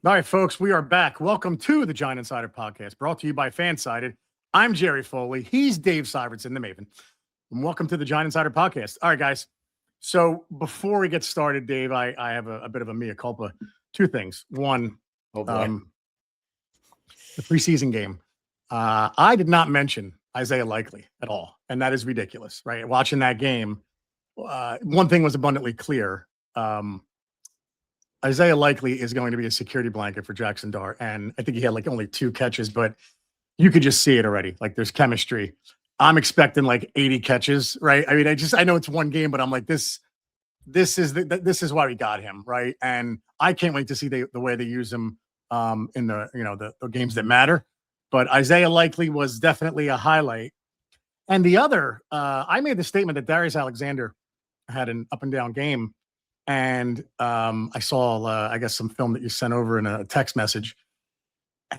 All right, folks, we are back. Welcome to the Giant Insider Podcast, brought to you by Fansided. I'm Jerry Foley. He's Dave Syvertson, the Maven. And welcome to the Giant Insider Podcast. All right, guys. So before we get started, Dave, I have a bit of a mea culpa. Two things. One, the preseason game. I did not mention Isaiah Likely at all, and that is ridiculous, right? Watching that game, one thing was abundantly clear. Isaiah Likely is going to be a security blanket for Jackson Dart. And I think he had like only 2 catches, but you could just see it already. Like there's chemistry. I'm expecting like 80 catches, right? I mean, I know it's one game, but I'm like, this is why we got him, right? And I can't wait to see the way they use him in the games that matter. But Isaiah Likely was definitely a highlight. And the other, I made the statement that Darius Alexander had an up and down game. And I saw, I guess, some film that you sent over in a text message,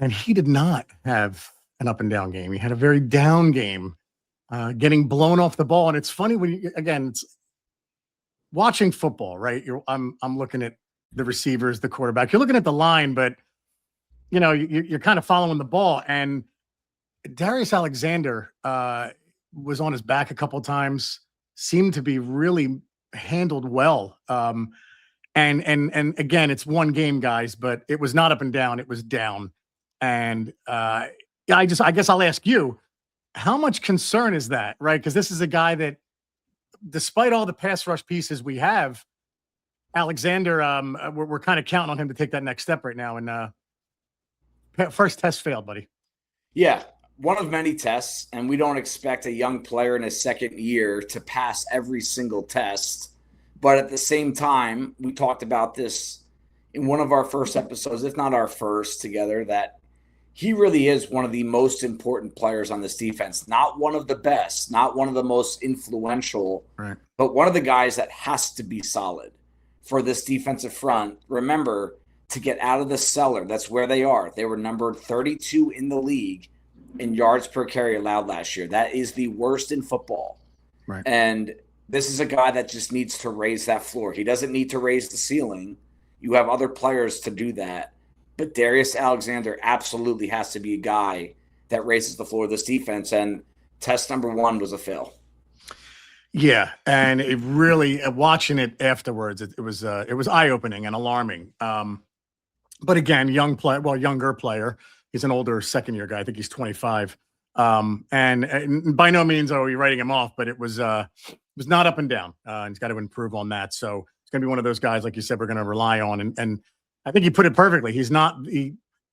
and he did not have an up and down game. He had a very down game, getting blown off the ball. And it's funny when it's watching football, right? I'm looking at the receivers, the quarterback. You're looking at the line, but you're kind of following the ball. And Darius Alexander was on his back a couple of times. Seemed to be really handled well. And again, it's one game, guys, but it was not up and down, it was down. And I guess I'll ask you, how much concern is that, right? Because this is a guy that, despite all the pass rush pieces we have, Alexander, we're kind of counting on him to take that next step right now. And first test failed, buddy. Yeah. One of many tests, and we don't expect a young player in his second year to pass every single test. But at the same time, we talked about this in one of our first episodes, if not our first together, that he really is one of the most important players on this defense. Not one of the best, not one of the most influential, right, but one of the guys that has to be solid for this defensive front. Remember, to get out of the cellar, that's where they are. They were numbered 32 in the league in yards per carry allowed last year. That is the worst in football. Right. And this is a guy that just needs to raise that floor. He doesn't need to raise the ceiling. You have other players to do that. But Darius Alexander absolutely has to be a guy that raises the floor of this defense. And test number 1 was a fail. Yeah. And it really, watching it afterwards, it was eye-opening and alarming. But again, younger player. He's an older second-year guy. I think he's 25. And by no means are we writing him off, but it was not up and down. And he's got to improve on that. So it's going to be one of those guys, like you said, we're going to rely on. And I think you put it perfectly. I don't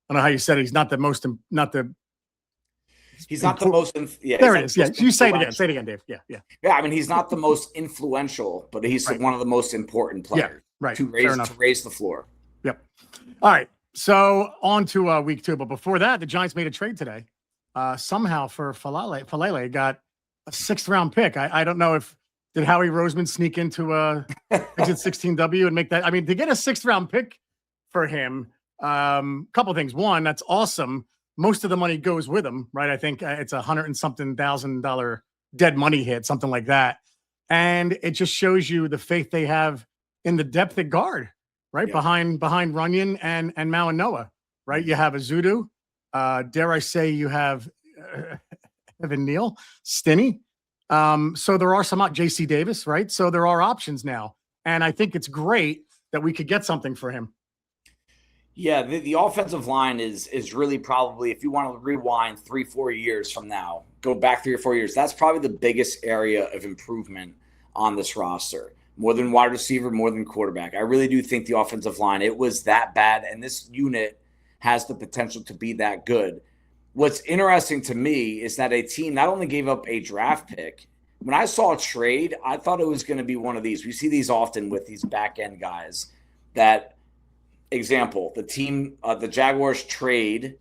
know how you said it. He's not the most. He's not the most. Yeah, there it is. Yeah, you say it again. Say it again, Dave. Yeah. Yeah, I mean, he's not the most influential, but he's one of the most important players. Yeah, right. To raise the floor. Yep. All right. So on to week 2. But before that, the Giants made a trade today. Somehow for Faalele got a 6th round pick. I don't know did Howie Roseman sneak into exit 16W and make that. I mean, to get a 6th round pick for him, couple things. One, that's awesome. Most of the money goes with him, right? I think it's $100 and something thousand dead money hit, something like that. And it just shows you the faith they have in the depth at guard, right? Yeah. Behind Runyon and Mawanoa, right? You have Azudu. Dare I say you have Evan Neal, Stinney. So there are some JC Davis, right? So there are options now. And I think it's great that we could get something for him. Yeah, the offensive line is really probably, if you want to rewind 3-4 years from now, go back 3 or 4 years, that's probably the biggest area of improvement on this roster. More than wide receiver, more than quarterback. I really do think the offensive line, it was that bad, and this unit has the potential to be that good. What's interesting to me is that a team not only gave up a draft pick. When I saw a trade, I thought it was going to be one of these. We see these often with these back-end guys that, example, the Jaguars trade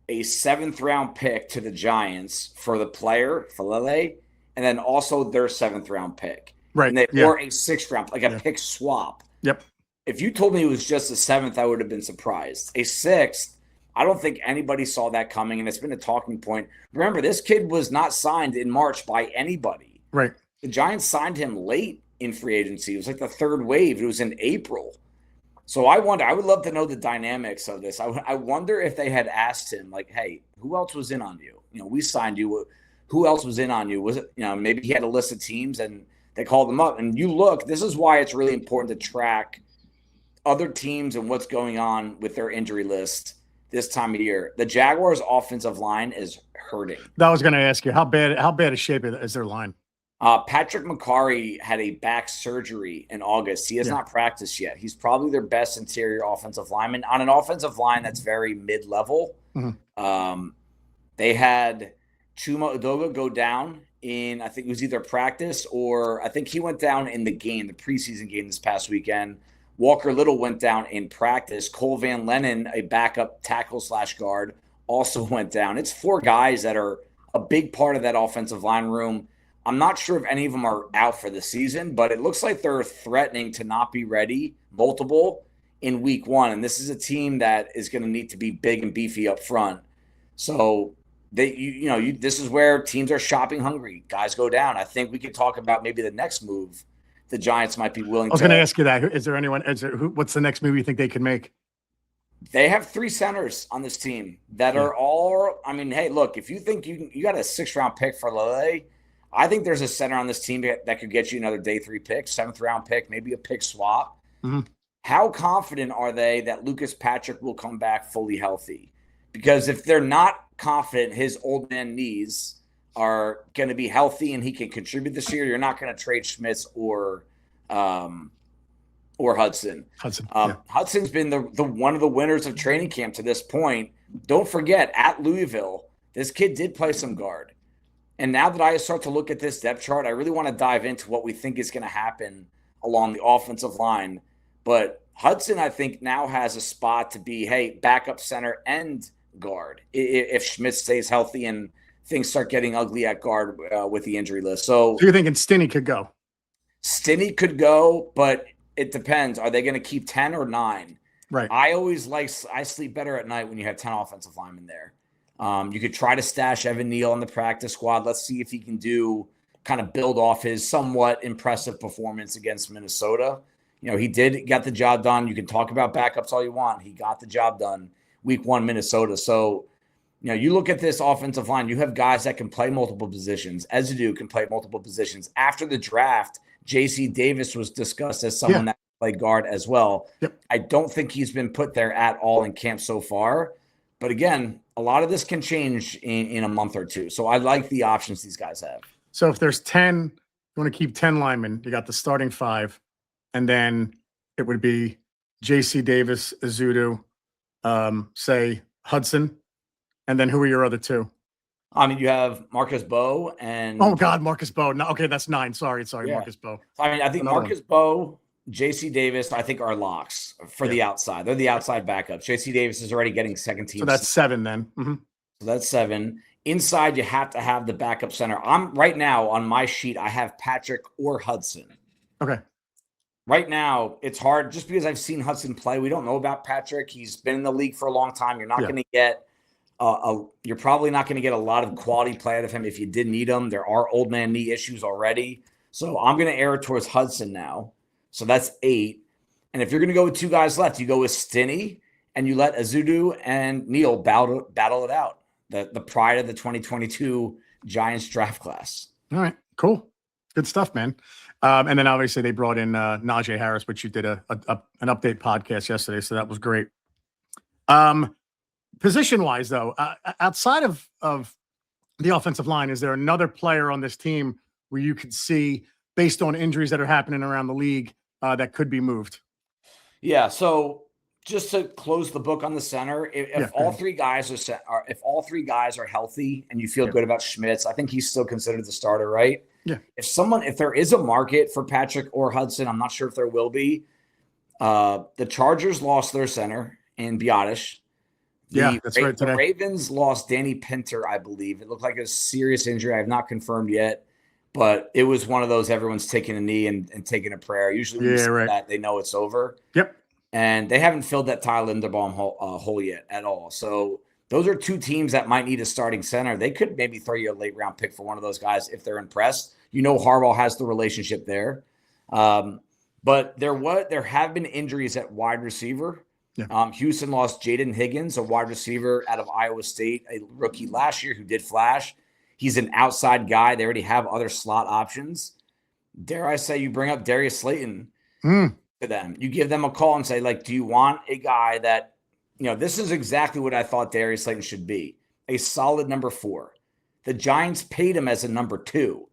a 7th round pick to the Giants for the player, Faalele, and then also their 7th round pick. Right. Or a 6th round, like a pick swap. Yep. If you told me it was just a 7th, I would have been surprised. A 6th, I don't think anybody saw that coming, and it's been a talking point. Remember, this kid was not signed in March by anybody. Right. The Giants signed him late in free agency. It was like the 3rd wave. It was in April. So I wonder, I would love to know the dynamics of this. I wonder if they had asked him, like, hey, who else was in on you? We signed you. Who else was in on you? Was it, maybe he had a list of teams and they called them up. And you look, this is why it's really important to track other teams and what's going on with their injury list this time of year. The Jaguars' offensive line is hurting. That was going to ask you, how bad a shape is their line? Patrick McCarry had a back surgery in August. He has not practiced yet. He's probably their best interior offensive lineman on an offensive line that's very mid-level. They had Chuma Udoga go down in, I think it was either practice or I think he went down in the preseason game this past weekend. Walker Little went down in practice. Cole Van Lennon, a backup tackle/guard, also went down. It's 4 guys that are a big part of that offensive line room. I'm not sure if any of them are out for the season, but it looks like they're threatening to not be ready, multiple, in week 1. And this is a team that is going to need to be big and beefy up front. So this is where teams are shopping hungry. Guys go down. I think we could talk about maybe the next move the Giants might be willing to. I was going to ask you that. Is there anyone, what's the next move you think they could make? They have 3 centers on this team that are all, hey, look, if you think you got a 6th-round pick for Faalele, I think there's a center on this team that could get you another day 3 pick, 7th-round pick, maybe a pick swap. How confident are they that Lucas Patrick will come back fully healthy? Because if they're not confident his old man knees are going to be healthy and he can contribute this year, you're not going to trade Schmitz or Hudson. Hudson's been the one of the winners of training camp to this point. Don't forget, at Louisville, this kid did play some guard. And now that I start to look at this depth chart, I really want to dive into what we think is going to happen along the offensive line. But Hudson, I think, now has a spot to be, hey, backup center and guard if Schmitz stays healthy and things start getting ugly at guard with the injury list. So you're thinking Stinney could go? Stinney could go, but it depends. Are they going to keep 10 or 9? Right. I sleep better at night when you have 10 offensive linemen there. You could try to stash Evan Neal on the practice squad. Let's see if he can kind of build off his somewhat impressive performance against Minnesota. He got the job done. You can talk about backups all you want. He got the job done week 1 Minnesota. So, you look at this offensive line, you have guys that can play multiple positions. Ezeudu can play multiple positions. After the draft, J.C. Davis was discussed as someone that can play guard as well. I don't think he's been put there at all in camp so far. But again, a lot of this can change in a month or two. So I like the options these guys have. So if there's 10, you want to keep 10 linemen, you got the starting 5, and then it would be J.C. Davis, Ezeudu, say Hudson, and then who are your other 2? You have Marcus Bowe and... Oh, God, Marcus Bowe. No, okay, that's 9. Sorry, yeah. Marcus Bowe. I think Marcus Bowe, J.C. Davis, I think are locks for the outside. They're the outside backups. J.C. Davis is already getting second team. So that's 7 then. So that's 7. Inside, you have to have the backup center. I'm right now on my sheet, I have Patrick or Hudson. Okay. Right now, it's hard just because I've seen Hudson play. We don't know about Patrick. He's been in the league for a long time. You're not going to get you're probably not going to get a lot of quality play out of him if you did need him. There are old man knee issues already. So I'm going to err towards Hudson now. So that's 8. And if you're going to go with 2 guys left, you go with Stinney and you let Ezeudu and Neal battle it out. The pride of the 2022 Giants draft class. All right, cool. Good stuff, man. And then obviously they brought in Najee Harris, which you did an update podcast yesterday. So that was great. Position wise though, outside of the offensive line, is there another player on this team where you could see, based on injuries that are happening around the league, that could be moved? Yeah. So just to close the book on the center, if all 3 guys are healthy and you feel good about Schmitz, I think he's still considered the starter, right? Yeah. If there is a market for Patrick or Hudson, I'm not sure if there will be. The Chargers lost their center in Biotish. That's right. The Ravens lost Danny Pinter, I believe. It looked like a serious injury. I have not confirmed yet, but it was one of those everyone's taking a knee and taking a prayer. Usually when you see that, they know it's over. Yep. And they haven't filled that Tyler Linderbaum hole yet at all. So those are 2 teams that might need a starting center. They could maybe throw you a late-round pick for one of those guys if they're impressed. Harbaugh has the relationship there. But there have been injuries at wide receiver. Yeah. Houston lost Jaden Higgins, a wide receiver out of Iowa State, a rookie last year who did flash. He's an outside guy. They already have other slot options. Dare I say you bring up Darius Slayton to them. You give them a call and say, like, do you want a guy that, this is exactly what I thought Darius Slayton should be, a solid number 4. The Giants paid him as a number 2.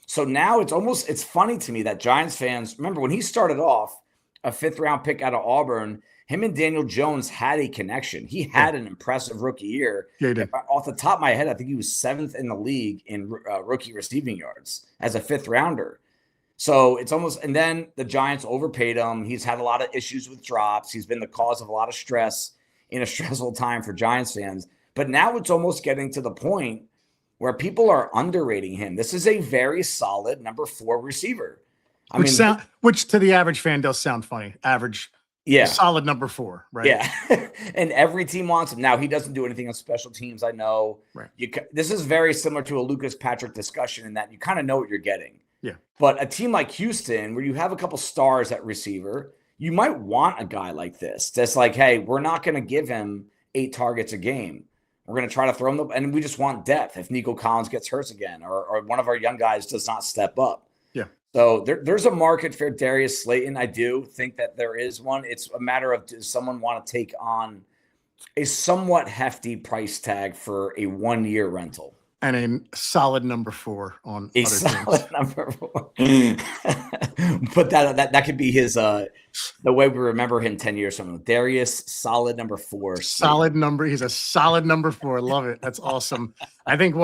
So now it's funny to me that Giants fans, remember when he started off, a 5th-round pick out of Auburn, him and Daniel Jones had a connection. He had an impressive rookie year. Yeah, off the top of my head, I think he was 7th in the league in rookie receiving yards as a 5th-rounder. So it's almost – and then the Giants overpaid him. He's had a lot of issues with drops. He's been the cause of a lot of stress in a stressful time for Giants fans. But now it's almost getting to the point where people are underrating him. This is a very solid number 4 receiver. Which to the average fan does sound funny. Average – yeah. Solid number 4, right? Yeah. And every team wants him. Now, he doesn't do anything on special teams, I know. Right. This is very similar to a Lucas Patrick discussion in that you kind of know what you're getting. Yeah. But a team like Houston, where you have a couple stars at receiver, you might want a guy like this. That's like, hey, we're not going to give him 8 targets a game. We're going to try to throw him, and we just want depth if Nico Collins gets hurt again or one of our young guys does not step up. Yeah. So there's a market for Darius Slayton. I do think that there is one. It's a matter of, does someone want to take on a somewhat hefty price tag for a 1-year rental? And a solid number 4 on a other solid teams. Number 4. But that could be his the way we remember him 10 years from now. Darius, solid number 4. Solid number. He's a solid number 4. Love it. That's awesome. I think it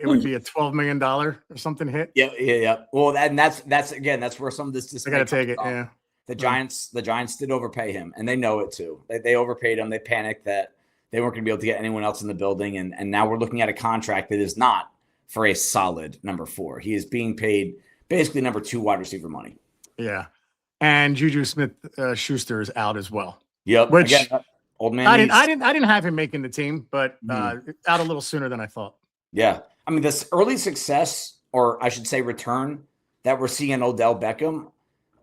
would be a $12 million or something hit. Yeah. Well, that's where some of this I got to take it. Yeah. The Giants did overpay him, and they know it too. They overpaid him. They panicked that they weren't going to be able to get anyone else in the building, and now we're looking at a contract that is not for a solid number 4. He is being paid basically number 2 wide receiver money. Yeah, and Juju Smith-Schuster is out as well. Yep. Which again, old man. I didn't have him making the team, but out a little sooner than I thought. Yeah, I mean, this early success, or I should say, return that we're seeing in Odell Beckham,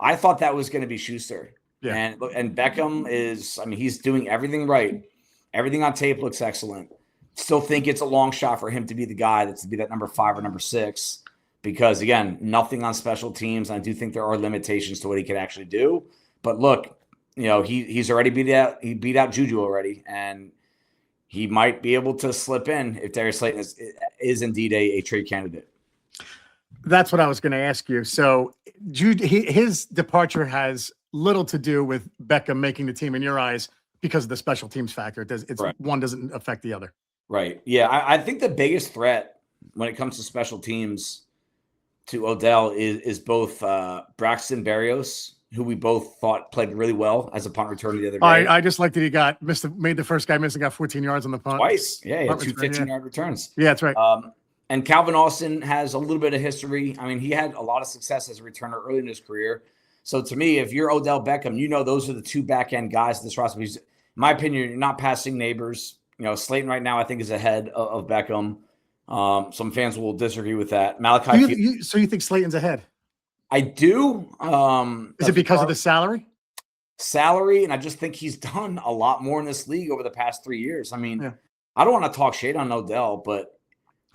I thought that was going to be Schuster. Yeah, and Beckham is, he's doing everything right. Everything on tape looks excellent. Still think it's a long shot for him to be the guy that's to be that number 5 or number 6, because again, nothing on special teams. I do think there are limitations to what he can actually do. But look, he's already beat out Juju already, and he might be able to slip in if Darius Slayton is indeed a trade candidate. That's what I was going to ask you. So his departure has little to do with Beckham making the team in your eyes because of the special teams factor. Right. One doesn't affect the other. Right. Yeah. I think the biggest threat when it comes to special teams to Odell is both Braxton Berrios, who we both thought played really well as a punt returner the other day. I just like that he made the first guy miss and got 14 yards on the punt. Twice. Yeah. He had 2 15-yard returns. Yeah, that's right. And Calvin Austin has a little bit of history. He had a lot of success as a returner early in his career. So to me, if you're Odell Beckham, those are the 2 back-end guys in this roster. In my opinion, you're not passing neighbors. Slayton right now, I think, is ahead of Beckham. Some fans will disagree with that. Malachi. So you think Slayton's ahead? I do. Is it because of the salary? Salary, and I just think he's done a lot more in this league over the past 3 years. I don't want to talk shade on Odell, but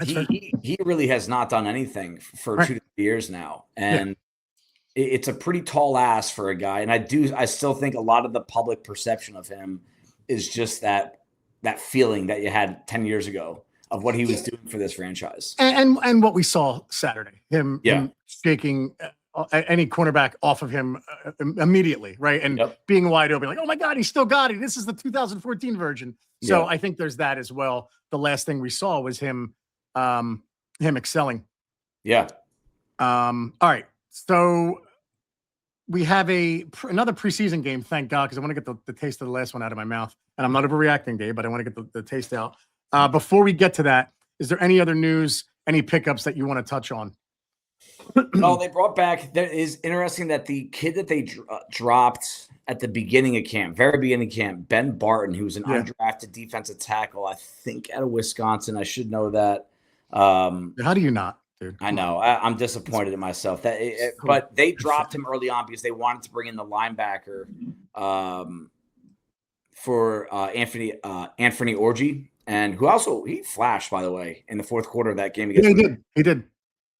he really has not done anything for 2 to 3 years now, and it's a pretty tall ask for a guy. And I still think a lot of the public perception of him is just that feeling that you had 10 years ago of what he was doing for this franchise. And what we saw Saturday, him shaking any cornerback off of him immediately, right? And being wide open, like, oh my God, he still got it. This is the 2014 version. So I think there's that as well. The last thing we saw was him excelling. Yeah. All right. So we have another preseason game, thank God, because I want to get the taste of the last one out of my mouth. And I'm not overreacting, Dave, but I want to get the taste out. Before we get to that, is there any other news, any pickups that you want to touch on? No, they brought back. That is interesting that the kid that they dropped at the beginning of camp, very beginning of camp, Ben Barton, who was an undrafted defensive tackle, I think out of Wisconsin. I should know that. How do you not? dude. I know. I'm disappointed in myself. But they dropped him early on because they wanted to bring in the linebacker for Anthony Orji, and he flashed, by the way, in the fourth quarter of that game against. Yeah, he did.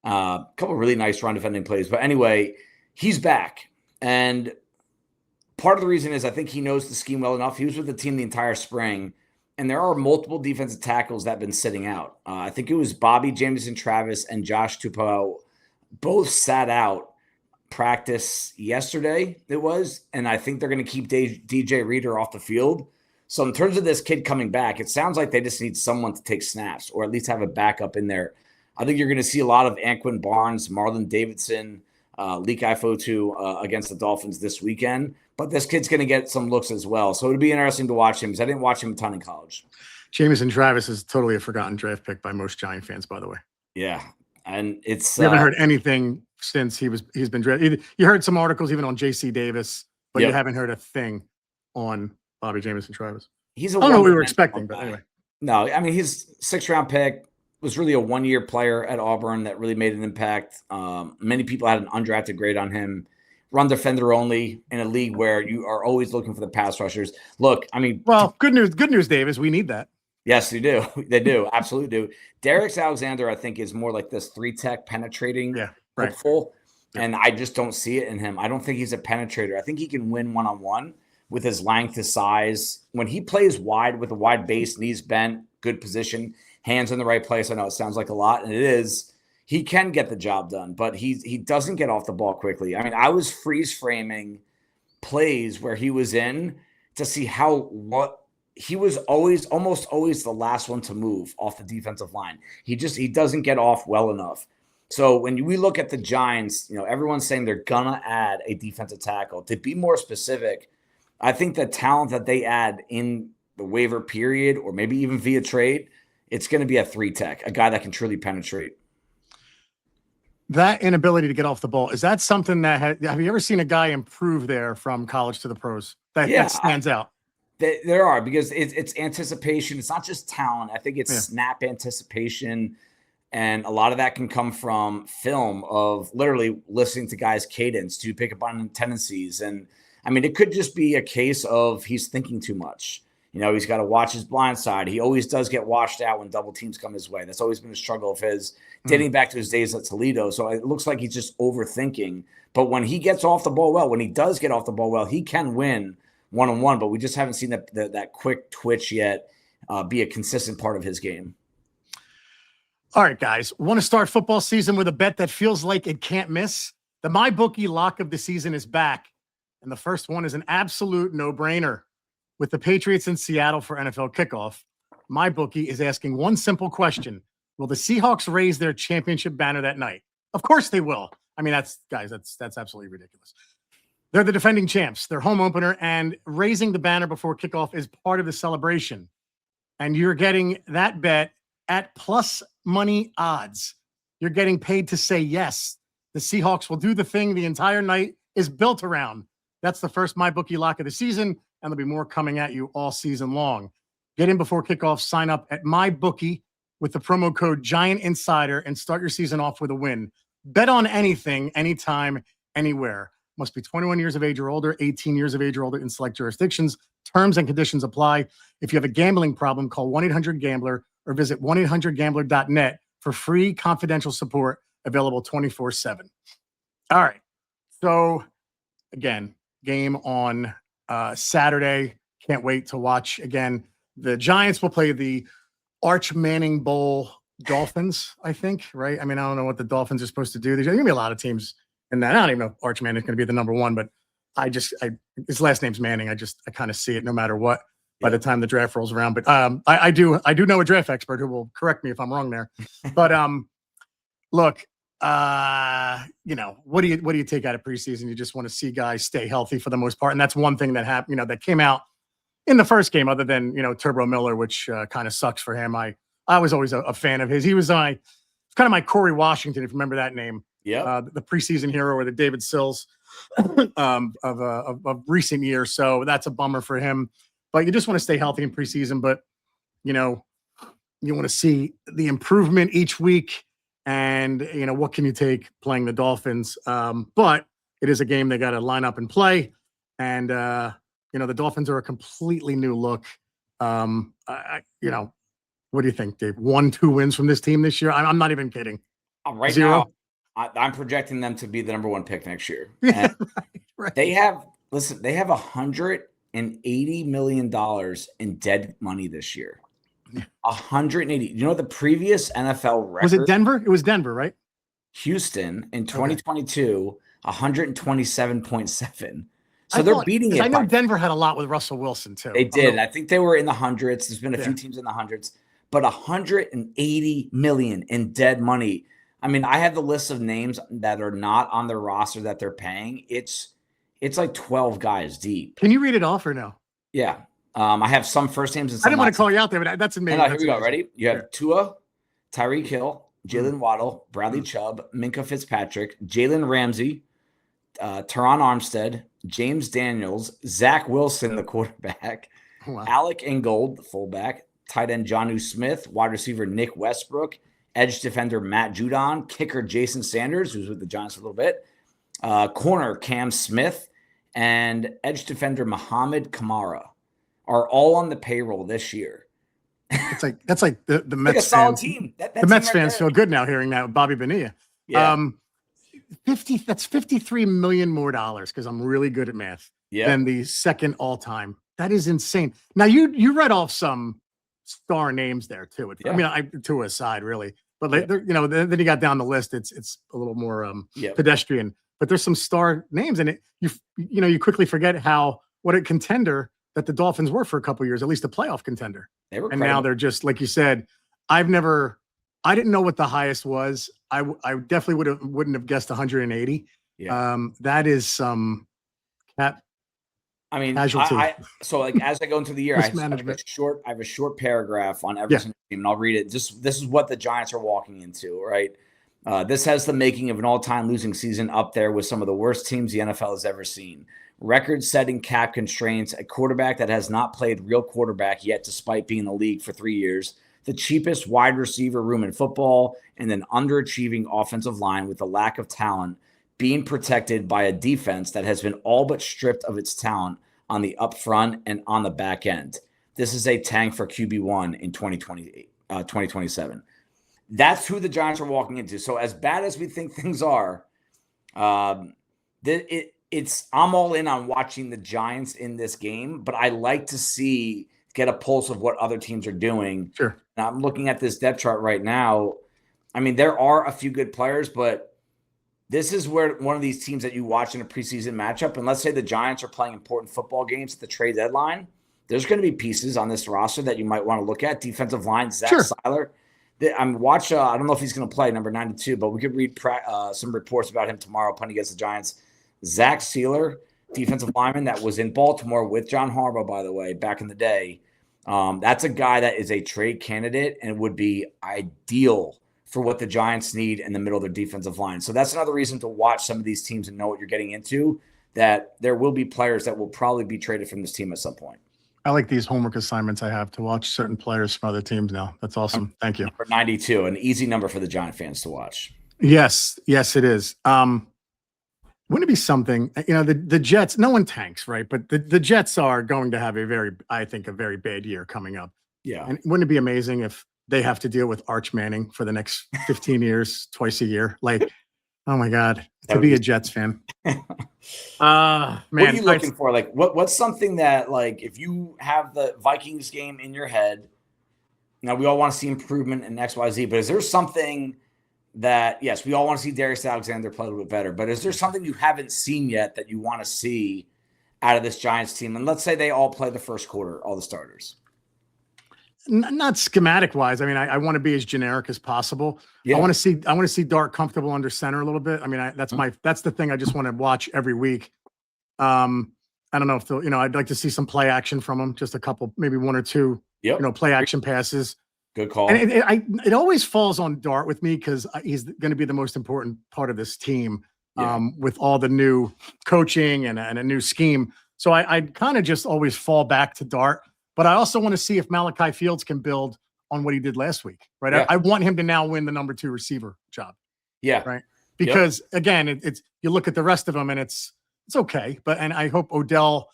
A couple of really nice run defending plays. But anyway, he's back. And part of the reason is I think he knows the scheme well enough. He was with the team the entire spring. And there are multiple defensive tackles that have been sitting out. I think it was Bobby Jamison Travis and Josh Tupou both sat out practice yesterday, it was. And I think they're going to keep DJ Reader off the field. So in terms of this kid coming back, it sounds like they just need someone to take snaps or at least have a backup in there. I think you're going to see a lot of Anquan Barnes, Marlon Davidson, Leak Ifotu against the Dolphins this weekend. But this kid's going to get some looks as well. So it'd be interesting to watch him because I didn't watch him a ton in college. Jamison Travis is totally a forgotten draft pick by most Giant fans, by the way. Yeah. And it's you haven't heard anything since he's been drafted. You heard some articles even on JC Davis, but you haven't heard a thing on Bobby Jamison Travis. I don't know what we were expecting, but anyway. No, I mean, he's 6th-round pick. Was really a one-year player at Auburn that really made an impact. Many people had an undrafted grade on him. Run defender only in a league where you are always looking for the pass rushers. Look, I mean, well, good news, Davis. We need that. Yes, they do. They do. Absolutely do. Darius Alexander, I think, is more like this 3-tech penetrating hopeful. Yeah. And I just don't see it in him. I don't think he's a penetrator. I think he can win one-on-one with his length, his size. When he plays wide with a wide base, knees bent, good position, hands in the right place. I know it sounds like a lot, and it is. He can get the job done, but he doesn't get off the ball quickly. I mean, I was freeze framing plays where he was in to see he was almost always the last one to move off the defensive line. He doesn't get off well enough. So when we look at the Giants, everyone's saying they're gonna add a defensive tackle. To be more specific, I think the talent that they add in the waiver period, or maybe even via trade, it's going to be a 3-tech, a guy that can truly penetrate. That inability to get off the ball, is that something that have you ever seen a guy improve there from college to the pros? That stands out. There are, because it's anticipation. It's not just talent. I think it's snap anticipation. And a lot of that can come from film of literally listening to guys' cadence to pick up on tendencies. And I mean, it could just be a case of he's thinking too much. He's got to watch his blind side. He always does get washed out when double teams come his way. That's always been a struggle of his, dating back to his days at Toledo. So it looks like he's just overthinking. But when he gets off the ball well, when he does get off the ball well, he can win one-on-one. But we just haven't seen that quick twitch yet be a consistent part of his game. All right, guys. Want to start football season with a bet that feels like it can't miss? The MyBookie lock of the season is back. And the first one is an absolute no-brainer. With the Patriots in Seattle for NFL kickoff, MyBookie is asking one simple question. Will the Seahawks raise their championship banner that night? Of course they will. I mean, that's absolutely ridiculous. They're the defending champs, their home opener, and raising the banner before kickoff is part of the celebration. And you're getting that bet at plus money odds. You're getting paid to say yes. The Seahawks will do the thing the entire night is built around. That's the first MyBookie lock of the season, and there'll be more coming at you all season long. Get in before kickoff. Sign up at MyBookie with the promo code GIANTINSIDER and start your season off with a win. Bet on anything, anytime, anywhere. Must be 21 years of age or older, 18 years of age or older in select jurisdictions. Terms and conditions apply. If you have a gambling problem, call 1-800-GAMBLER or visit 1-800-GAMBLER.net for free confidential support available 24/7. All right. So, again, game on Saturday. Can't wait to watch again. The Giants will play the Arch Manning Bowl Dolphins, I think, right? I mean, I don't know what the Dolphins are supposed to do. There's going to be a lot of teams in that. I don't even know if Arch Manning is going to be the number one, but his last name's Manning. I kind of see it no matter what by the time the draft rolls around. But I do know a draft expert who will correct me if I'm wrong there. But look, what do you take out of preseason? You just want to see guys stay healthy for the most part. And that's one thing that happened, that came out in the first game, other than, Turbo Miller, which kind of sucks for him. I was always a fan of his. He was kind of my Corey Washington, if you remember that name. Yeah. The preseason hero, or the David Sills of recent years. So that's a bummer for him, but you just want to stay healthy in preseason. But, you want to see the improvement each week. And, what can you take playing the Dolphins? But it is a game they got to line up and play. And, the Dolphins are a completely new look. What do you think, Dave? 1-2 wins from this team this year? I'm not even kidding. Right 0? now, I'm projecting them to be the number 1 pick next year. Yeah, right. They have $180 million in dead money this year. 180. You know the previous NFL record? Was it Denver? It was Denver, right? Houston in 2022, 127.7. So they're beating it. I know Denver had a lot with Russell Wilson too. They did. I think they were in the hundreds. There's been a few teams in the hundreds, but 180 million in dead money. I mean, I have the list of names that are not on their roster that they're paying. It's like 12 guys deep. Can you read it off or no? Yeah. I have some first names and some I didn't want to call you out there, but that's amazing. No, here we go. Ready? You have Tua, Tyreek Hill, Jalen Waddle, Bradley Chubb, Minka Fitzpatrick, Jalen Ramsey, Teron Armstead, James Daniels, Zach Wilson, the quarterback, Alec Ingold, the fullback, tight end Jonnu Smith, wide receiver Nick Westbrook, edge defender Matt Judon, kicker Jason Sanders, who's with the Giants for a little bit, corner Cam Smith, and edge defender Muhammad Kamara are all on the payroll this year. That's like the Mets a solid fans. Team. The Mets fans feel good now hearing that with Bobby Bonilla. Yeah. That's $53 million more because I'm really good at math than the second all time. That is insane. Now you read off some star names there too. I mean, to a side really, but then you got down the list. It's a little more pedestrian. But there's some star names, and you quickly forget what a contender that the Dolphins were for a couple of years, at least a playoff contender. They were, and now they're just like you said. I didn't know what the highest was. I definitely wouldn't have guessed 180. Yeah. That is some casualty. So as I go into the year, I have a short paragraph on every single team, and I'll read it. This is what the Giants are walking into, right? This has the making of an all-time losing season up there with some of the worst teams the NFL has ever seen. Record-setting cap constraints, a quarterback that has not played real quarterback yet despite being in the league for 3 years, the cheapest wide receiver room in football, and an underachieving offensive line with a lack of talent being protected by a defense that has been all but stripped of its talent on the up front and on the back end. This is a tank for QB1 in 2027. That's who the Giants are walking into. So as bad as we think things are, I'm all in on watching the Giants in this game, but I like to get a pulse of what other teams are doing. Sure. Now, I'm looking at this depth chart right now. I mean, there are a few good players, but this is where one of these teams that you watch in a preseason matchup, and let's say the Giants are playing important football games at the trade deadline, there's going to be pieces on this roster that you might want to look at. Defensive line, Zach Seiler. I don't know if he's going to play number 92, but we could read some reports about him tomorrow playing against the Giants. Zach Seiler, defensive lineman that was in Baltimore with John Harbaugh, by the way, back in the day. That's a guy that is a trade candidate and would be ideal for what the Giants need in the middle of their defensive line. So that's another reason to watch some of these teams and know what you're getting into, that there will be players that will probably be traded from this team at some point. I like these homework assignments I have to watch certain players from other teams now. That's awesome. Thank you. Number 92, an easy number for the Giant fans to watch. Yes, it is. Wouldn't it be something, the Jets, no one tanks, right? But the Jets are going to have a very bad year coming up. Yeah. And wouldn't it be amazing if they have to deal with Arch Manning for the next 15 years, twice a year? Like, oh my God, to be a Jets fan. Man, what are you looking for? Like, what's something that, like, if you have the Vikings game in your head, now we all want to see improvement in XYZ, but is there something that, yes, we all want to see Darius Alexander play a little bit better, but is there something you haven't seen yet that you want to see out of this Giants team? And let's say they all play the first quarter, all the starters. Not schematic wise. I mean, I want to be as generic as possible. Yeah. I want to see Dart comfortable under center a little bit. I mean, that's the thing I just want to watch every week. I don't know if I'd like to see some play action from him, just a couple, maybe one or two, play action passes. Good call. And it always falls on Dart with me because he's going to be the most important part of this team with all the new coaching and a new scheme. So I kind of just always fall back to Dart. But I also want to see if Malachi Fields can build on what he did last week, right? Yeah. I want him to now win the number 2 receiver job. Yeah. Right. Because again, it's you look at the rest of them and it's okay. And I hope Odell,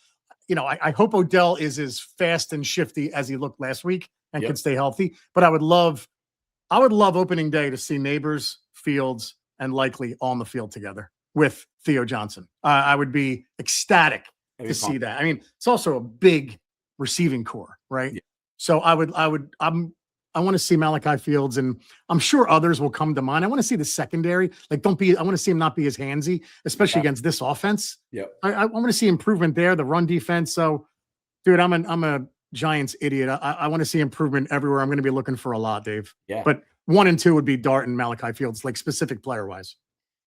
I hope Odell is as fast and shifty as he looked last week and can stay healthy. But I would love opening day to see Neighbors, Fields, and Likely on the field together with Theo Johnson. I would be ecstatic to see that. I mean, it's also a big receiving core, right? Yeah. So I want to see Malachi Fields, and I'm sure others will come to mind. I want to see the secondary. I want to see him not be as handsy, especially against this offense. Yeah. I want to see improvement there, the run defense. So, dude, I'm a Giants idiot. I want to see improvement everywhere. I'm going to be looking for a lot, Dave. Yeah. But 1 and 2 would be Dart and Malachi Fields, specific player wise.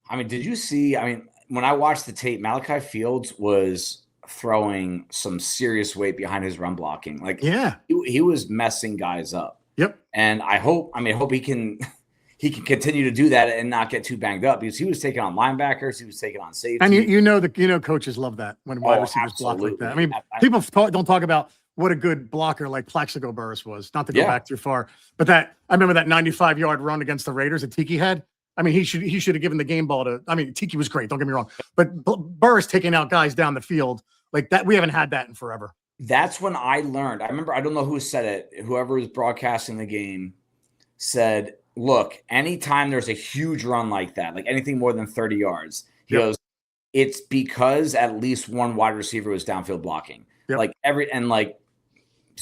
I mean, did you see? I mean, when I watched the tape, Malachi Fields was throwing some serious weight behind his run blocking. He was messing guys up. Yep. And I hope he can continue to do that and not get too banged up, because he was taking on linebackers, he was taking on safety. And coaches love that when wide receivers block like that. I mean, people don't talk about what a good blocker like Plaxico Burress was. Not to go back too far, but I remember that 95-yard run against the Raiders that Tiki had. I mean, he should have given the game ball to. I mean, Tiki was great. Don't get me wrong, but Burris taking out guys down the field like that, we haven't had that in forever. That's when I learned. I remember, I don't know who said it. Whoever was broadcasting the game said, "Look, anytime there's a huge run like that, like anything more than 30 yards, he goes, it's because at least one wide receiver was downfield blocking. Yep.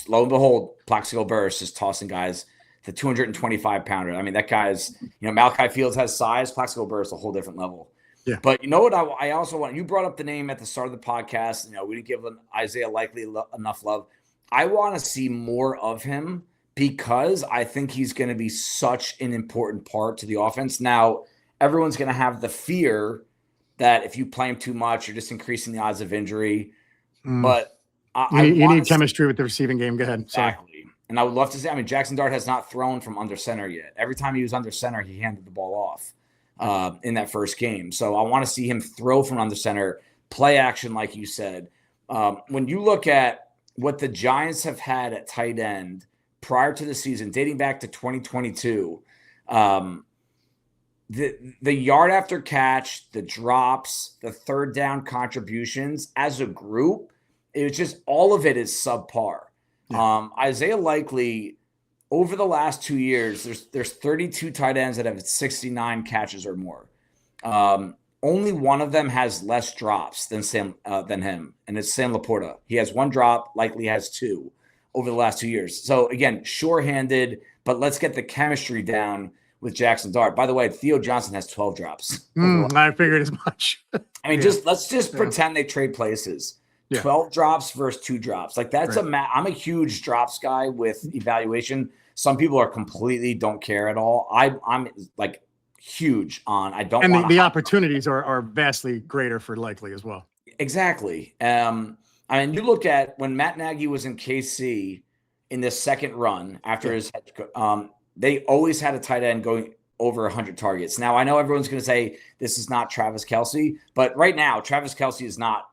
Lo and behold, Plaxico Burris is tossing guys." The 225-pounder. I mean, that guy's, Malachi Fields has size. Plaxico Burris, a whole different level. Yeah. But you know what? I also want, you brought up the name at the start of the podcast. We didn't give Isaiah Likely enough love. I want to see more of him because I think he's going to be such an important part to the offense. Now, everyone's going to have the fear that if you play him too much, you're just increasing the odds of injury. But you need chemistry with the receiving game. Go ahead. Exactly. And I would love to say, Jackson Dart has not thrown from under center yet. Every time he was under center, he handed the ball off in that first game. So I want to see him throw from under center, play action, like you said. When you look at what the Giants have had at tight end prior to the season, dating back to 2022, the yard after catch, the drops, the third down contributions as a group, it was just all of it is subpar. Yeah. Isaiah Likely, over the last 2 years, there's 32 tight ends that have 69 catches or more. Only one of them has less drops than him, and it's Sam Laporta. He has 1 drop. Likely has 2 over the last 2 years. So again, sure-handed, but let's get the chemistry down with Jackson Dart. By the way, Theo Johnson has 12 drops. I figured as much. I mean, let's pretend they trade places. 12 drops versus 2 drops. That's right. I'm a huge drops guy with evaluation. Some people are completely don't care at all. I'm huge on, I don't want the opportunities are vastly greater for Likely as well. Exactly. You look at when Matt Nagy was in KC in this second run after his head coach, they always had a tight end going over 100 targets. Now I know everyone's going to say this is not Travis Kelce, but right now Travis Kelce is not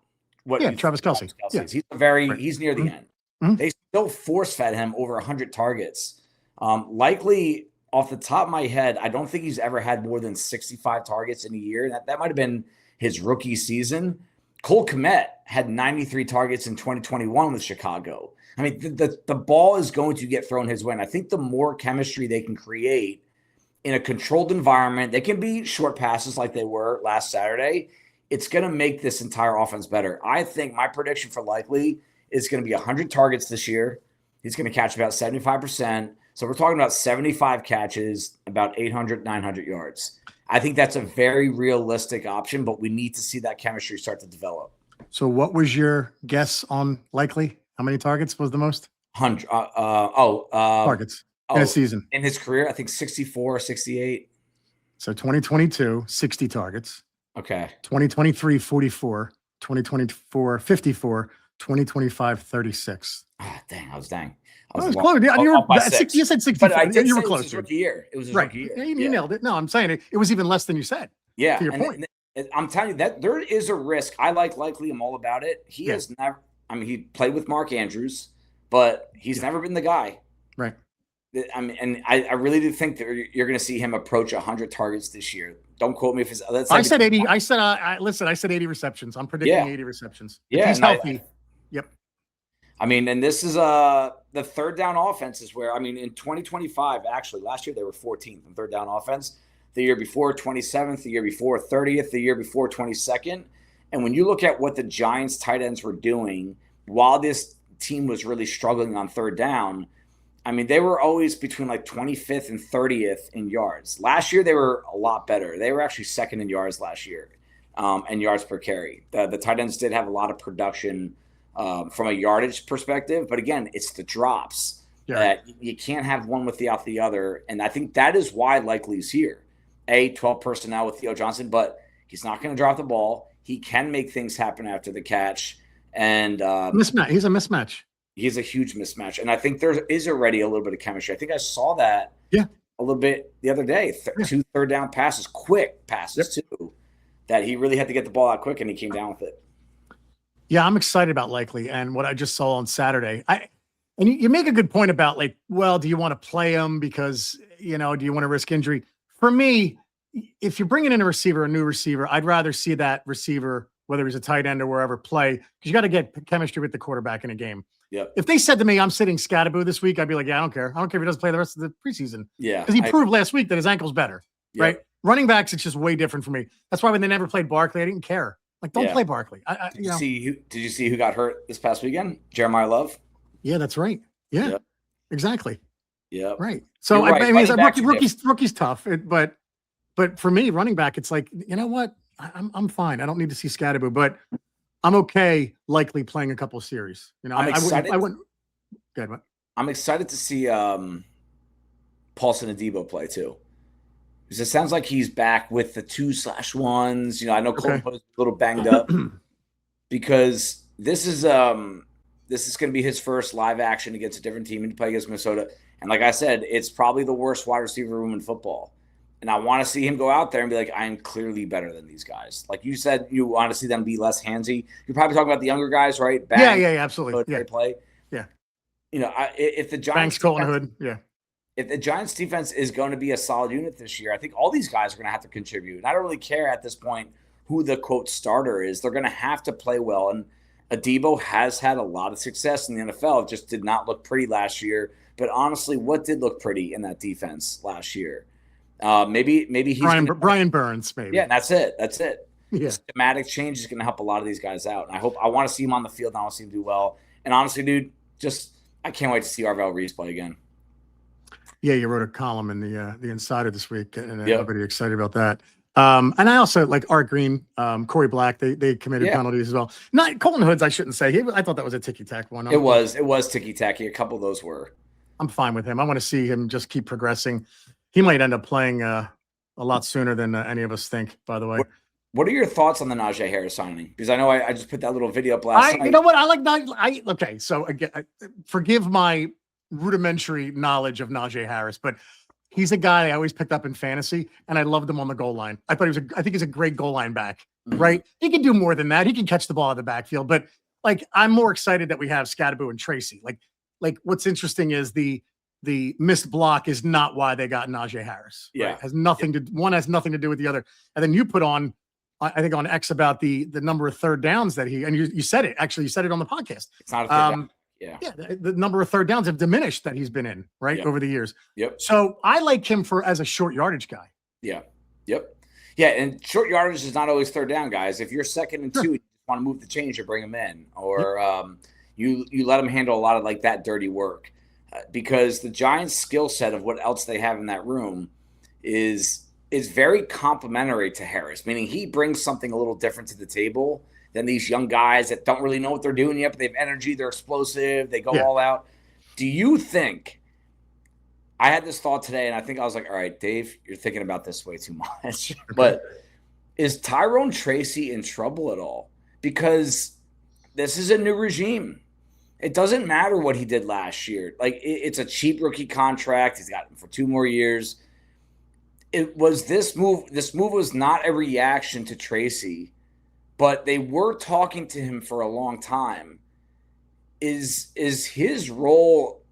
Travis Kelce. Yeah. He's near the end. Mm-hmm. They still force-fed him over 100 targets. Likely, off the top of my head, I don't think he's ever had more than 65 targets in a year. That might have been his rookie season. Cole Kmet had 93 targets in 2021 with Chicago. I mean, the ball is going to get thrown his way. And I think the more chemistry they can create in a controlled environment, they can be short passes like they were last Saturday. It's going to make this entire offense better. I think my prediction for Likely is going to be 100 targets this year. He's going to catch about 75%. So we're talking about 75 catches, about 800, 900 yards. I think that's a very realistic option, but we need to see that chemistry start to develop. So what was your guess on Likely? How many targets was the most? 100. Targets in a season. In his career, I think 64, 68. So 2022, 60 targets. Okay. 2023, 44, 2024, 54, 2025, 36. Dang, I was close. You said 64. But I did you were say close. It was his rookie year. It was his right. rookie year. Yeah, you nailed it. No, I'm saying it was even less than you said. Yeah. To your point. I'm telling you that there is a risk. I like Likely. I'm all about it. He has never, he played with Mark Andrews, but he's never been the guy. Right. I mean, and I really do think that you're going to see him approach 100 targets this year. Don't quote me if it's. I said 80. I said, listen, I said 80 receptions. I'm predicting 80 receptions. If he's healthy. Yep. I mean, and this is the third down offenses where, I mean, in 2025, actually, last year they were 14th in third down offense. The year before, 27th. The year before, 30th. The year before, 22nd. And when you look at what the Giants tight ends were doing while this team was really struggling on third down, I mean, they were always between like 25th and 30th in yards. Last year, they were a lot better. They were actually second in yards last year and yards per carry. The tight ends did have a lot of production from a yardage perspective. But again, it's the drops that you can't have one without the other. And I think that is why Likely's here. 12 personnel with Theo Johnson, but he's not going to drop the ball. He can make things happen after the catch. And mismatch. He's a mismatch. He's a huge mismatch. And I think there is already a little bit of chemistry. I think I saw that a little bit the other day. 2 third down passes, quick passes too, that he really had to get the ball out quick, and he came down with it. Yeah, I'm excited about Likely and what I just saw on Saturday. And you make a good point about like, well, do you want to play him because, do you want to risk injury? For me, if you're bringing in a new receiver, I'd rather see that receiver, whether he's a tight end or wherever, play, because you got to get chemistry with the quarterback in a game. Yep. If they said to me, I'm sitting Scadaboo this week, I'd be like, yeah, I don't care. I don't care if he doesn't play the rest of the preseason. Yeah. Because he proved last week that his ankle's better, right? Running backs, it's just way different for me. That's why when they never played Barkley, I didn't care. Like, don't play Barkley. Did you see who got hurt this past weekend? Jeremiah Love? Yeah, that's right. Yeah, exactly. Yeah. Right. So, I mean, rookie's tough, but for me, running back, it's like, you know what? I'm fine. I don't need to see Scadaboo, but I'm okay Likely playing a couple of series. I'm excited. I wouldn't. Good. What? I'm excited to see Paulson Adebo play too, because it sounds like he's back with the 2/1s. I know Colton was a little banged up because this is going to be his first live action against a different team and play against Minnesota. And like I said, it's probably the worst wide receiver room in football. And I want to see him go out there and be like, I am clearly better than these guys. Like you said, you want to see them be less handsy. You're probably talking about the younger guys, right? Bang, yeah, absolutely. They play. Yeah. If the Giants if the Giants defense is going to be a solid unit this year, I think all these guys are going to have to contribute. And I don't really care at this point who the quote starter is. They're going to have to play well. And Adebo has had a lot of success in the NFL. It just did not look pretty last year. But honestly, what did look pretty in that defense last year? Maybe he's Brian Burns, maybe. Yeah, that's it. Yeah. Schematic change is going to help a lot of these guys out. And I want to see him on the field. And I want to see him do well. And honestly, dude, I can't wait to see Arvell Reese play again. Yeah, you wrote a column in the Insider this week, and everybody excited about that. And I also like Art Green, Corey Black. They committed penalties as well. Not Colton Hoods, I shouldn't say. I thought that was a ticky-tack one. It was ticky-tacky. A couple of those were. I'm fine with him. I want to see him just keep progressing. He might end up playing a lot sooner than any of us think, by the way. What are your thoughts on the Najee Harris signing? Because I know I just put that little video up last night. You know what? I like okay, so again, forgive my rudimentary knowledge of Najee Harris, but he's a guy I always picked up in fantasy, and I loved him on the goal line. I think he's a great goal line back, right? He can do more than that. He can catch the ball out of the backfield, but like I'm more excited that we have Scadaboo and Tracy. Like what's interesting is the missed block is not why they got Najee Harris. Yeah. Right? One has nothing to do with the other. And then you put on, I think on X about the number of third downs that you said it. Actually, you said it on the podcast. It's not a third down. Yeah. The number of third downs have diminished that he's been in, right? Yep. Over the years. Yep. So I like him as a short yardage guy. Yeah. Yep. Yeah. And short yardage is not always third down, guys. If you're 2nd and 2, you want to move the chains, you bring him in, or you let him handle a lot of like that dirty work. Because the Giants' skill set of what else they have in that room is very complementary to Harris, meaning he brings something a little different to the table than these young guys that don't really know what they're doing yet, but they have energy, they're explosive, they go all out. Do you think – I had this thought today, and I think I was like, all right, Dave, you're thinking about this way too much. But is Tyrone Tracy in trouble at all? Because this is a new regime. It doesn't matter what he did last year. Like, it's a cheap rookie contract. He's got him for 2 more years. It was this move. This move was not a reaction to Tracy, but they were talking to him for a long time. Is his role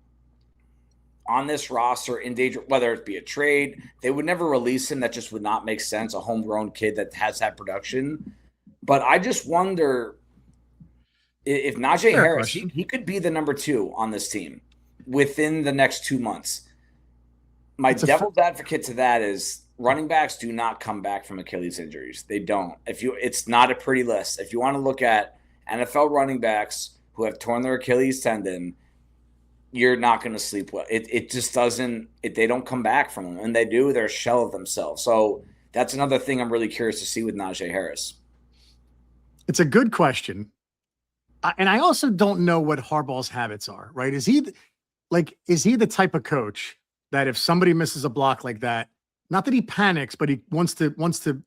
on this roster in danger, whether it be a trade. They would never release him. That just would not make sense. A homegrown kid that has that production. But I just wonder if Najee Harris, he could be the number 2 on this team within the next 2 months. My devil's advocate to that is running backs do not come back from Achilles injuries. They don't. It's not a pretty list. If you want to look at NFL running backs who have torn their Achilles tendon, you're not going to sleep well. It just doesn't. They don't come back from them, and they do. They're a shell of themselves. So that's another thing I'm really curious to see with Najee Harris. It's a good question, and I also don't know what Harbaugh's habits are. Right? Is he the type of coach that if somebody misses a block like that, not that he panics, but he wants to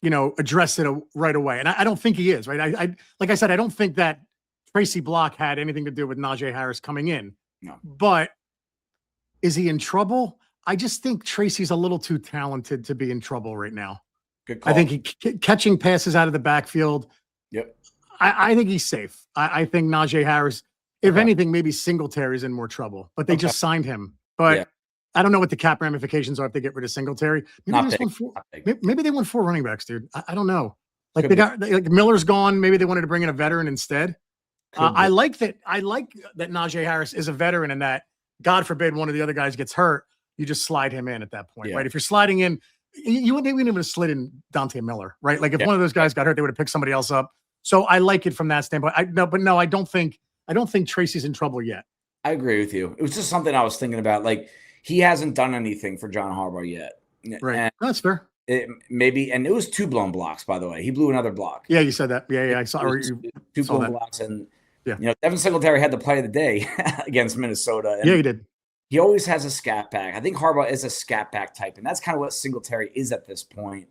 address it right away? And I don't think he is. Right? I like I said, I don't think that Tracy Block had anything to do with Najee Harris coming in. No. But is he in trouble? I just think Tracy's a little too talented to be in trouble right now. Good call. I think he catching passes out of the backfield. Yep. I think he's safe. I think Najee Harris, if anything, maybe Singletary's in more trouble. But they just signed him. But I don't know what the cap ramifications are if they get rid of Singletary. Maybe they want 4 running backs, dude. I don't know. Like Miller's gone. Maybe they wanted to bring in a veteran instead. I like that Najee Harris is a veteran and that, God forbid, one of the other guys gets hurt, you just slide him in at that point, right? If you're sliding in, you wouldn't even have slid in Dante Miller, right? Like if one of those guys got hurt, they would have picked somebody else up. So I like it from that standpoint. I don't think Tracy's in trouble yet. I agree with you. It was just something I was thinking about. Like he hasn't done anything for John Harbaugh yet. Right. And that's fair. And it was 2 blown blocks, by the way. He blew another block. Yeah, you said that. Yeah. I saw 2 blown blocks, and Devin Singletary had the play of the day against Minnesota. And he did. He always has a scat pack. I think Harbaugh is a scat pack type, and that's kind of what Singletary is at this point.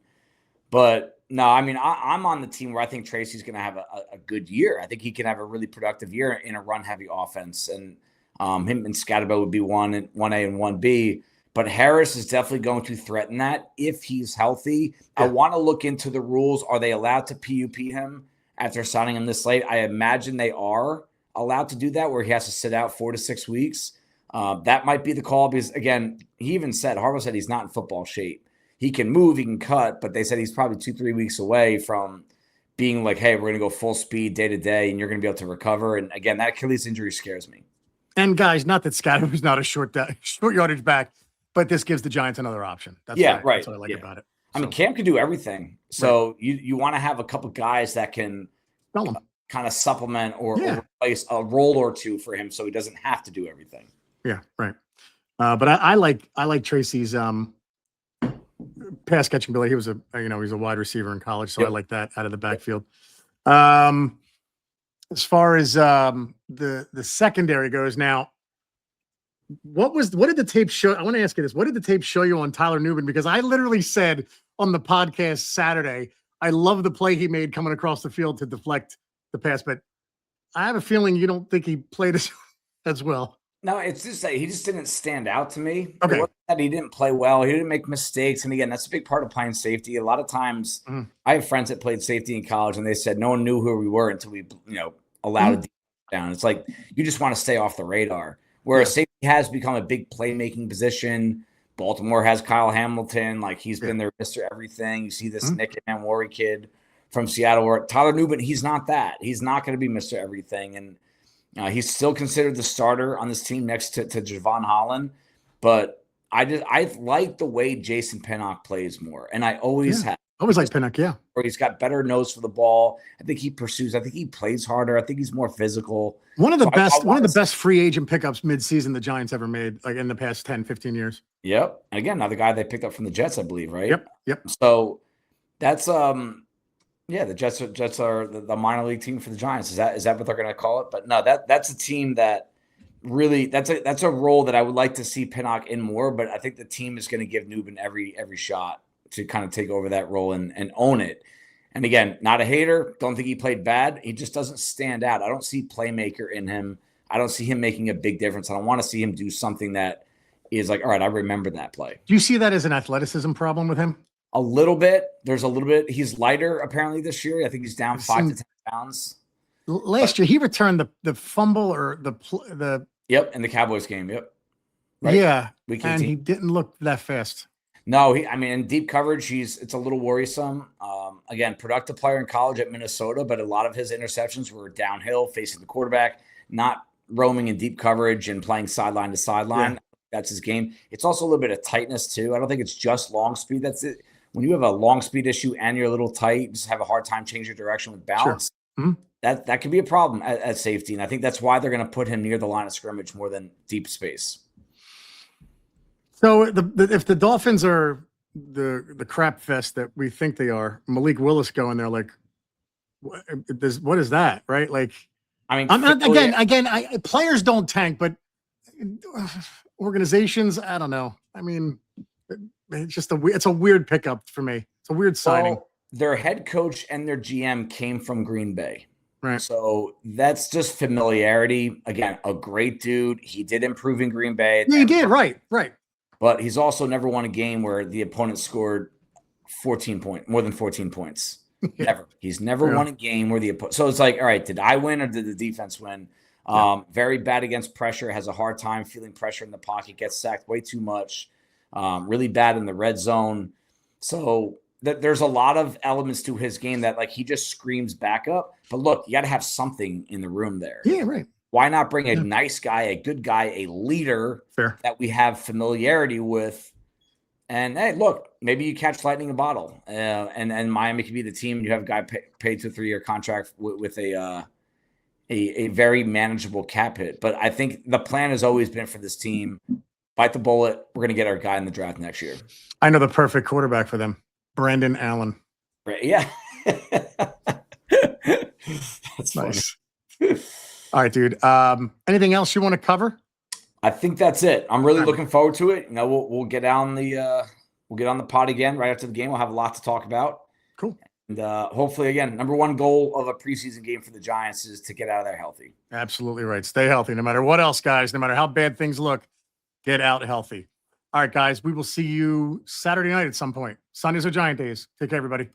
But no, I mean, I'm on the team where I think Tracy's going to have a good year. I think he can have a really productive year in a run-heavy offense, and him and Scatterbo would be 1A and 1B. But Harris is definitely going to threaten that if he's healthy. Yeah. I want to look into the rules. Are they allowed to PUP him after signing him this late? I imagine they are allowed to do that, where he has to sit out 4 to 6 weeks. That might be the call because, again, Harbaugh said he's not in football shape. He can move, he can cut, but they said he's probably 2-3 weeks away from being like, hey, we're going to go full speed day to day, and you're going to be able to recover. And again, that Achilles injury scares me. And guys, not that Scatterbo's not a short yardage back, but this gives the Giants another option. That's right. That's what I like about it. I mean, Cam can do everything. So you want to have a couple guys that can kind of supplement or replace a role or two for him, so he doesn't have to do everything. Yeah, right. But I like Tracy's pass catching ability. He was he's a wide receiver in college, so I like that out of the backfield. As far as the secondary goes now, what did the tape show? I want to ask you this. What did the tape show you on Tyler Nubin? Because I literally said on the podcast Saturday, I love the play he made coming across the field to deflect the pass, but I have a feeling you don't think he played as well. No, it's just that he just didn't stand out to me. Okay. It wasn't that he didn't play well. He didn't make mistakes. And again, that's a big part of playing safety. A lot of times I have friends that played safety in college, and they said no one knew who we were until we, allowed a down. It's like you just want to stay off the radar. Whereas safety has become a big playmaking position. Baltimore has Kyle Hamilton. Like he's been their Mr. Everything. You see this Nick Manwari kid from Seattle. Or Tyler Nubin, he's not that. He's not going to be Mr. Everything. And he's still considered the starter on this team next to Javon Holland. But I like the way Jason Pinnock plays more. And I always have. Always like Pinnock, Where he's got better nose for the ball. I think he pursues. I think he plays harder. I think he's more physical. One of the best free agent pickups midseason the Giants ever made, like in the past 10, 15 years. Yep. And again, another guy they picked up from the Jets, I believe, right? Yep. So that's the Jets are the minor league team for the Giants. Is that what they're going to call it? But no, that's a team that really that's a role that I would like to see Pinnock in more. But I think the team is going to give Nubin every shot to kind of take over that role and own it. And again, not a hater. Don't think he played bad. He just doesn't stand out. I don't see playmaker in him. I don't see him making a big difference. I don't want to see him do something that is like, all right, I remember that play. Do you see that as an athleticism problem with him? A little bit. There's a little bit. He's lighter apparently this year. I think he's down 5 to 10 pounds. Last year, he returned the fumble or the Yep, in the Cowboys game. Yep. right? Yeah, Week and 18. he didn't look that fast. No, I mean, in deep coverage, it's a little worrisome. Again, productive player in college at Minnesota, but a lot of his interceptions were downhill, facing the quarterback, not roaming in deep coverage and playing sideline to sideline. Yeah. That's his game. It's also a little bit of tightness too. I don't think it's just long speed. That's it. When you have a long speed issue and you're a little tight, you just have a hard time changing your direction with balance. Sure. Mm-hmm. That could be a problem at safety, and I think that's why they're going to put him near the line of scrimmage more than deep space. So if the Dolphins are the crap fest that we think they are, Malik Willis going there, like, what is that, right? Like, I mean, again, players don't tank, but organizations, I don't know. I mean, it's just it's a weird pickup for me. It's a weird signing. Well, their head coach and their GM came from Green Bay. Right. So that's just familiarity. Again, a great dude. He did improve in Green Bay. Yeah, he did. Right. But he's also never won a game where the opponent scored more than 14 points. Yeah. Never. He's never won a game where the opponent. So it's like, all right, did I win or did the defense win? Very bad against pressure, has a hard time feeling pressure in the pocket, gets sacked way too much. Really bad in the red zone. So there's a lot of elements to his game that, like, he just screams backup. But look, you got to have something in the room there. Yeah, right. Why not bring a nice guy, a good guy, a leader that we have familiarity with? And hey, look, maybe you catch lightning in a bottle, and Miami could be the team. You have a guy paid to a 3-year contract with a very manageable cap hit. But I think the plan has always been for this team: bite the bullet. We're going to get our guy in the draft next year. I know the perfect quarterback for them, Brandon Allen. Right? Yeah, that's nice. All right, dude. Anything else you want to cover? I think that's it. I'm really looking forward to it. You know, we'll get on the pod again right after the game. We'll have a lot to talk about. Cool. And hopefully, again, number one goal of a preseason game for the Giants is to get out of there healthy. Absolutely right. Stay healthy, no matter what else, guys. No matter how bad things look, get out healthy. All right, guys. We will see you Saturday night at some point. Sundays are Giant days. Take care, everybody.